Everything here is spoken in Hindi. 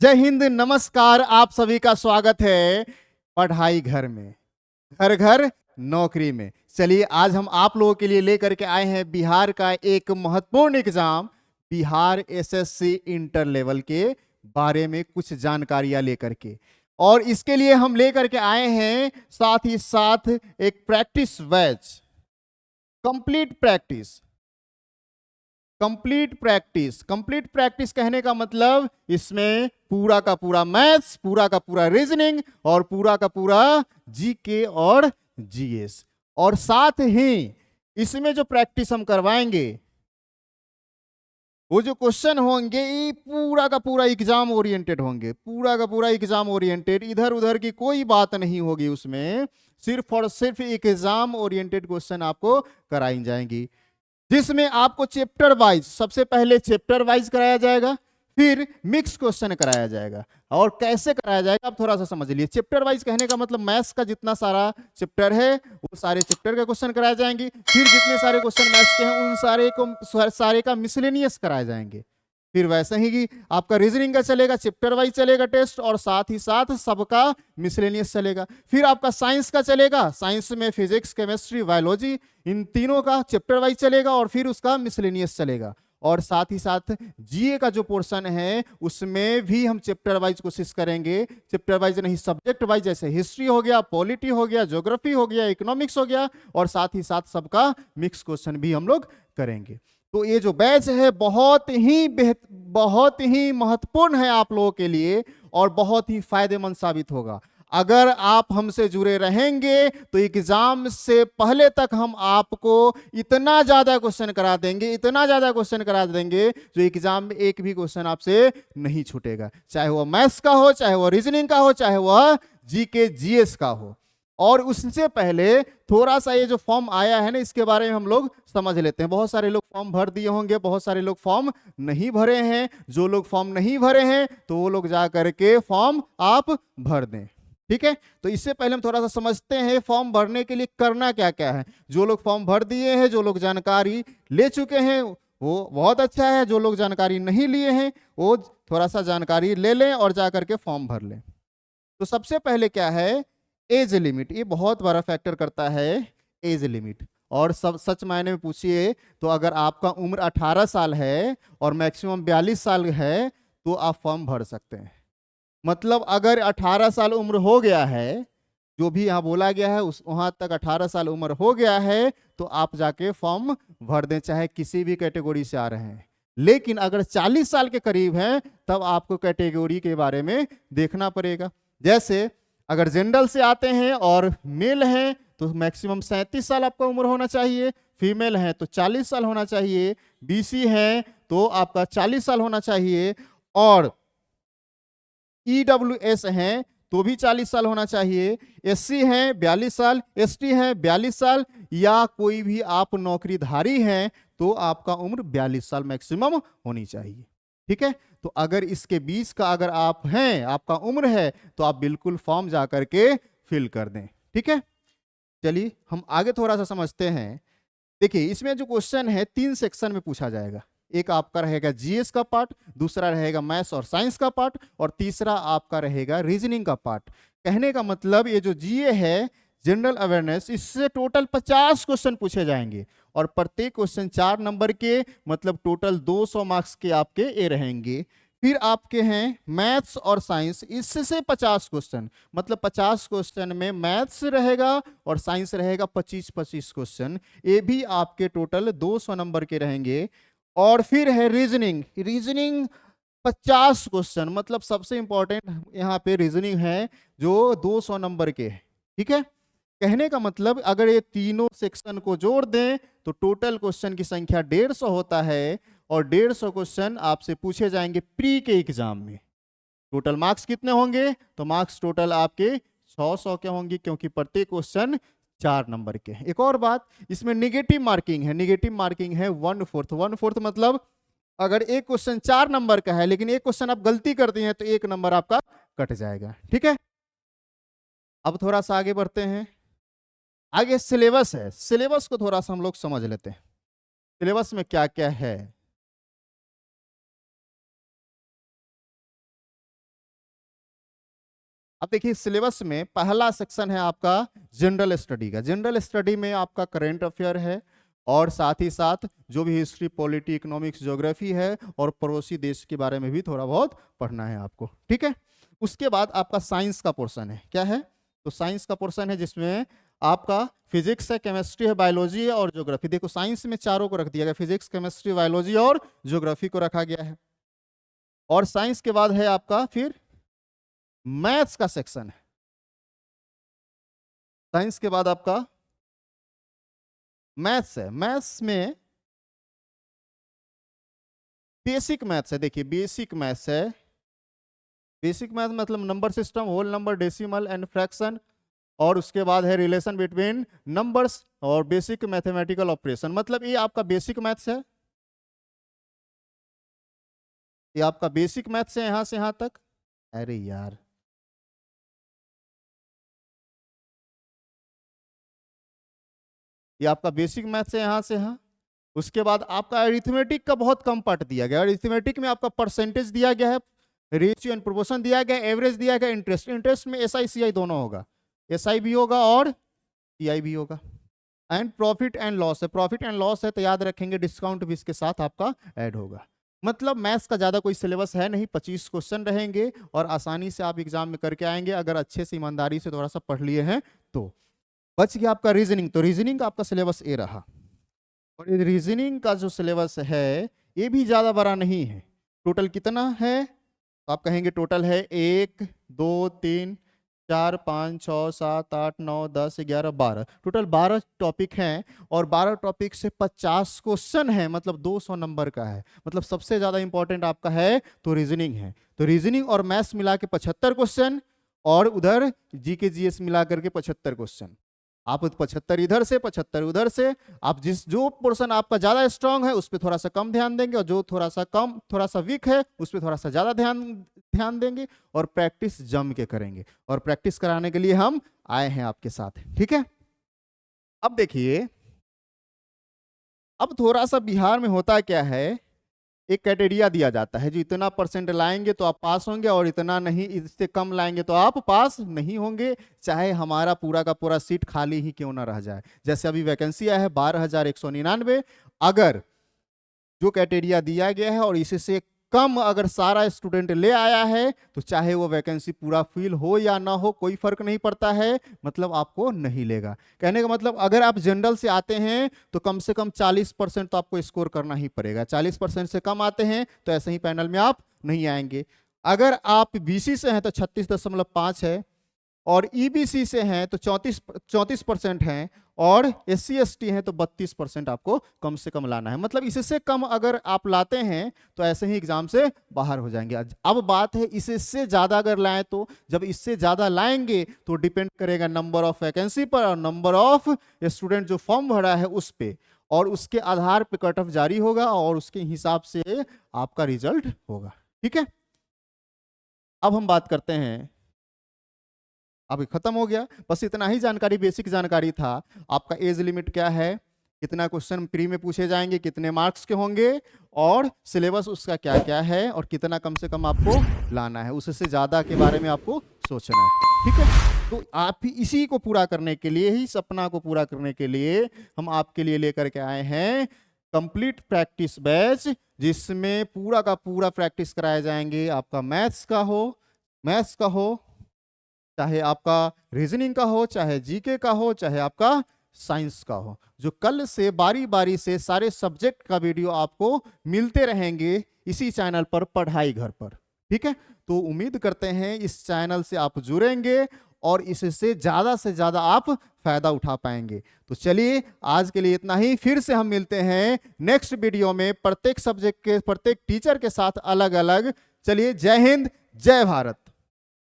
जय हिंद, नमस्कार। आप सभी का स्वागत है पढ़ाई घर में, घर घर नौकरी में। चलिए, आज हम आप लोगों के लिए लेकर के आए हैं बिहार का एक महत्वपूर्ण exam, Bihar SSC inter level के बारे में कुछ जानकारियां लेकर के। और इसके लिए हम लेकर के आए हैं साथ ही साथ एक practice batch, complete practice. Complete practice कहने का मतलब इसमें पूरा का पूरा मैथ्स, पूरा का पूरा रीजनिंग और पूरा का पूरा जीके और जीएस। और साथ ही इसमें जो प्रैक्टिस हम करवाएंगे, वो जो क्वेश्चन होंगे ये पूरा का पूरा एग्जाम ओरिएंटेड होंगे, पूरा का पूरा एग्जाम ओरिएंटेड। इधर उधर की कोई बात नहीं होगी उसमें, सिर्फ और सिर्फ एग्जाम ओरिएंटेड क्वेश्चन आपको कराई जाएंगी, जिसमें आपको चैप्टर वाइज, सबसे पहले चैप्टर वाइज कराया जाएगा, फिर मिक्स क्वेश्चन कराया जाएगा। और कैसे कराया जाएगा आप थोड़ा सा समझ लीजिए। चैप्टर वाइज कहने का मतलब मैथ्स का जितना सारा चैप्टर है वो सारे चैप्टर के क्वेश्चन कराए जाएंगे, फिर जितने सारे क्वेश्चन मैथ्स के हैं उन सारे का मिसलेनियस कराए जाएंगे। फिर वैसे ही आपका रीजनिंग का चलेगा, चैप्टर वाइज चलेगा टेस्ट, और साथ ही साथ सबका मिसलेनियस चलेगा। फिर आपका साइंस का चलेगा, साइंस में फिजिक्स, केमिस्ट्री, बायोलॉजी, इन तीनों का चैप्टर वाइज चलेगा और फिर उसका मिसलेनियस चलेगा। और साथ ही साथ जीए का जो पोर्शन है उसमें भी हम चैप्टर वाइज कोशिश करेंगे, चैप्टर वाइज नहीं सब्जेक्ट वाइज, जैसे हिस्ट्री हो गया, पॉलिटी हो गया, ज्योग्राफी हो गया, इकोनॉमिक्स हो गया, और साथ ही साथ सबका मिक्स क्वेश्चन भी हम लोग करेंगे। तो ये जो बैच है बहुत ही महत्वपूर्ण है आप लोगों के लिए और बहुत ही फायदेमंद साबित होगा। अगर आप हमसे जुड़े रहेंगे तो एग्जाम से पहले तक हम आपको इतना ज्यादा क्वेश्चन करा देंगे, इतना ज्यादा क्वेश्चन करा देंगे, जो एग्जाम में एक भी क्वेश्चन आपसे नहीं छूटेगा, चाहे वह मैथ्स का हो, चाहे वह रीजनिंग का हो, चाहे वह जीके जीएस का हो। और उससे पहले थोड़ा सा ये जो फॉर्म आया है ना, इसके बारे में हम लोग समझ लेते हैं। बहुत सारे लोग फॉर्म भर दिए होंगे, बहुत सारे लोग फॉर्म नहीं भरे हैं। जो लोग फॉर्म नहीं भरे हैं तो वो लोग जा करके फॉर्म आप भर दें, ठीक है। तो इससे पहले हम थोड़ा सा समझते हैं फॉर्म भरने के लिए करना क्या क्या है। जो लोग फॉर्म भर दिए हैं, जो लोग जानकारी ले चुके हैं वो बहुत अच्छा है, जो लोग जानकारी नहीं लिए हैं वो थोड़ा सा जानकारी ले लें और जा करके फॉर्म भर लें। तो सबसे पहले क्या है, एज लिमिट। ये बहुत बड़ा फैक्टर करता है, एज लिमिट। और सब सच मायने में पूछिए तो अगर आपका उम्र 18 साल है और मैक्सिमम 42 साल है तो आप फॉर्म भर सकते हैं। मतलब अगर 18 साल उम्र हो गया है, जो भी यहाँ बोला गया है उस वहां तक 18 साल उम्र हो गया है तो आप जाके फॉर्म भर दें, चाहे किसी भी कैटेगरी से आ रहे हैं। लेकिन अगर 40 साल के करीब हैं तब आपको कैटेगरी के बारे में देखना पड़ेगा। जैसे अगर जनरल से आते हैं और मेल हैं तो मैक्सिमम 37 साल आपका उम्र होना चाहिए, फीमेल हैं तो 40 साल होना चाहिए, बीसी हैं तो आपका 40 साल होना चाहिए, और ईडब्ल्यूएस हैं तो भी 40 साल होना चाहिए, एससी हैं 42 साल, एसटी हैं 42 साल, या कोई भी आप नौकरीधारी हैं तो आपका उम्र 42 साल मैक्सिमम होनी चाहिए, ठीक है। तो अगर इसके बीच का अगर आप हैं, आपका उम्र है, तो आप बिल्कुल फॉर्म जा करके फिल कर दें, ठीक है। चलिए हम आगे थोड़ा सा समझते हैं। देखिए, इसमें जो क्वेश्चन है 3 सेक्शन में पूछा जाएगा। एक आपका रहेगा जीएस का पार्ट, दूसरा रहेगा मैथ्स और साइंस का पार्ट, और तीसरा आपका रहेगा रीजनिंग का पार्ट। कहने का मतलब ये जो जीए है, जनरल अवेयरनेस, इससे टोटल 50 क्वेश्चन पूछे जाएंगे और प्रत्येक क्वेश्चन 4 नंबर के, मतलब टोटल 200 मार्क्स के आपके ए रहेंगे। फिर आपके हैं मैथ्स और साइंस, इससे 50 क्वेश्चन, मतलब 50 क्वेश्चन में मैथ्स रहेगा और साइंस रहेगा 25-25 क्वेश्चन, ये भी आपके टोटल 200 नंबर के रहेंगे। और फिर है रीजनिंग, रीजनिंग 50 क्वेश्चन, मतलब सबसे इंपॉर्टेंट यहाँ पे रीजनिंग है जो 200 नंबर के है, ठीक है। कहने का मतलब अगर ये तीनों सेक्शन को जोड़ दें तो टोटल क्वेश्चन की संख्या 150 होता है, और 150 क्वेश्चन आपसे पूछे जाएंगे प्री के एग्जाम में। टोटल मार्क्स कितने होंगे, तो मार्क्स टोटल आपके 600 के होंगे, क्योंकि प्रत्येक क्वेश्चन 4 नंबर के। एक और बात, इसमें निगेटिव मार्किंग है, निगेटिव मार्किंग है 1/4। 1/4 मतलब अगर एक क्वेश्चन 4 नंबर का है लेकिन एक क्वेश्चन आप गलती कर दी हैं तो 1 नंबर आपका कट जाएगा, ठीक है। अब थोड़ा सा आगे बढ़ते हैं। आगे सिलेबस है, सिलेबस को थोड़ा सा हम लोग समझ लेते हैं, सिलेबस में क्या क्या है। अब देखिए सिलेबस में पहला सेक्शन है आपका जनरल स्टडी का। जनरल स्टडी में आपका करंट अफेयर है और साथ ही साथ जो भी हिस्ट्री, पॉलिटी, इकोनॉमिक्स, ज्योग्राफी है और पड़ोसी देश के बारे में भी थोड़ा बहुत पढ़ना है आपको, ठीक है। उसके बाद आपका साइंस का पोर्शन है, क्या है, तो साइंस का पोर्शन है जिसमें आपका फिजिक्स है, केमिस्ट्री है, बायोलॉजी है और ज्योग्राफी। देखो साइंस में चारों को रख दिया गया, फिजिक्स, केमिस्ट्री, बायोलॉजी और ज्योग्राफी को रखा गया है। और साइंस के बाद है आपका फिर मैथ्स का सेक्शन है। साइंस के बाद आपका मैथ्स है। मैथ्स में बेसिक मैथ्स है। देखिए बेसिक मैथ्स है। बेसिक मैथ मतलब number system, whole number, decimal and fraction, और उसके बाद है रिलेशन बिटवीन नंबर्स और बेसिक मैथमेटिकल ऑपरेशन। मतलब ये आपका बेसिक मैथ्स है, ये आपका बेसिक मैथ्स है यहां से यहां तक। अरे यार ये आपका बेसिक मैथ्स है यहां से यहां। उसके बाद आपका अरिथमेटिक का बहुत कम पार्ट दिया गया। अरिथमेटिक में आपका परसेंटेज दिया गया है, रेशियो एंड प्रोपोर्शन दिया गया, एवरेज दिया गया, इंटरेस्ट। इंटरेस्ट में एसआई सीआई दोनों होगा, एसआई भी होगा और पीआई भी होगा। एंड प्रॉफिट एंड लॉस है। प्रॉफिट एंड लॉस है तो याद रखेंगे डिस्काउंट भी इसके साथ आपका ऐड होगा। मतलब मैथ्स का ज्यादा कोई सिलेबस है नहीं, 25 क्वेश्चन रहेंगे और आसानी से आप एग्जाम में करके आएंगे अगर अच्छे से ईमानदारी से थोड़ा सा पढ़ लिए हैं तो। बच गया आपका रीजनिंग। तो रीजनिंग का आपका सिलेबस ये रहा, और ये रीजनिंग का जो सिलेबस है ये भी ज्यादा बड़ा नहीं है। टोटल कितना है तो आप कहेंगे टोटल है 1 2 3 4 5 6 7 8 9 10 11 12, टोटल 12 टॉपिक हैं और 12 टॉपिक से 50 क्वेश्चन है, मतलब 200 नंबर का है। मतलब सबसे ज्यादा इंपॉर्टेंट आपका है तो रीजनिंग है। तो रीजनिंग और मैथ्स मिला के 75 क्वेश्चन और उधर जीके जीएस मिला करके 75 क्वेश्चन। आप 75 इधर से 75 उधर से, आप जिस जो पोर्शन आपका ज्यादा स्ट्रांग है उस पर थोड़ा सा कम ध्यान देंगे और जो थोड़ा सा कम, थोड़ा सा वीक है उस पर थोड़ा सा ज्यादा ध्यान देंगे और प्रैक्टिस जम के करेंगे। और प्रैक्टिस कराने के लिए हम आए हैं आपके साथ, ठीक है। अब देखिए, अब थोड़ा सा बिहार में होता क्या है, एक क्राइटेरिया दिया जाता है जो इतना परसेंट लाएंगे तो आप पास होंगे और इतना नहीं, इससे कम लाएंगे तो आप पास नहीं होंगे, चाहे हमारा पूरा का पूरा सीट खाली ही क्यों ना रह जाए। जैसे अभी वैकेंसी आया है 12,199, अगर जो क्राइटेरिया दिया गया है और इससे कम अगर सारा स्टूडेंट ले आया है तो चाहे वो वैकेंसी पूरा फिल हो या ना हो कोई फर्क नहीं पड़ता है, मतलब आपको नहीं लेगा। कहने का मतलब अगर आप जनरल से आते हैं तो कम से कम 40% तो आपको स्कोर करना ही पड़ेगा। 40% से कम आते हैं तो ऐसे ही पैनल में आप नहीं आएंगे। अगर आप बीसी से हैं तो 36.5 है, और ईबीसी से हैं तो 34% हैं, और एससी एसटी हैं तो 32% आपको कम से कम लाना है। मतलब इससे कम अगर आप लाते हैं तो ऐसे ही एग्जाम से बाहर हो जाएंगे। अब बात है इससे ज्यादा अगर लाएं तो, जब इससे ज्यादा लाएंगे तो डिपेंड करेगा नंबर ऑफ वैकेंसी पर और नंबर ऑफ स्टूडेंट जो फॉर्म भरा है उस पे, और उसके आधार पे कट ऑफ जारी होगा और उसके हिसाब से आपका रिजल्ट होगा, ठीक है। अब हम बात करते हैं, अब खत्म हो गया, बस इतना ही जानकारी, बेसिक जानकारी था। आपका एज लिमिट क्या है, कितना क्वेश्चन प्री में पूछे जाएंगे, कितने मार्क्स के होंगे, और सिलेबस उसका क्या क्या है, और कितना कम से कम आपको लाना है, उससे ज़्यादा के बारे में आपको सोचना है, ठीक है। तो आप ही इसी को पूरा करने के लिए ही, सपना को पूरा करने के लिए हम आपके लिए लेकर के आए हैं कंप्लीट प्रैक्टिस बैच, जिसमें पूरा का पूरा प्रैक्टिस कराए जाएंगे। आपका मैथ्स का हो, चाहे आपका रीजनिंग का हो, चाहे जीके का हो, चाहे आपका साइंस का हो। जो कल से बारी बारी से सारे सब्जेक्ट का वीडियो आपको मिलते रहेंगे इसी चैनल पर, पढ़ाई घर पर, ठीक है। तो उम्मीद करते हैं इस चैनल से आप जुड़ेंगे और इससे से ज्यादा आप फायदा उठा पाएंगे। तो चलिए आज के लिए इतना ही, फिर से हम मिलते हैं नेक्स्ट वीडियो में प्रत्येक सब्जेक्ट के प्रत्येक टीचर के साथ अलग अलग। चलिए, जय हिंद, जय भारत।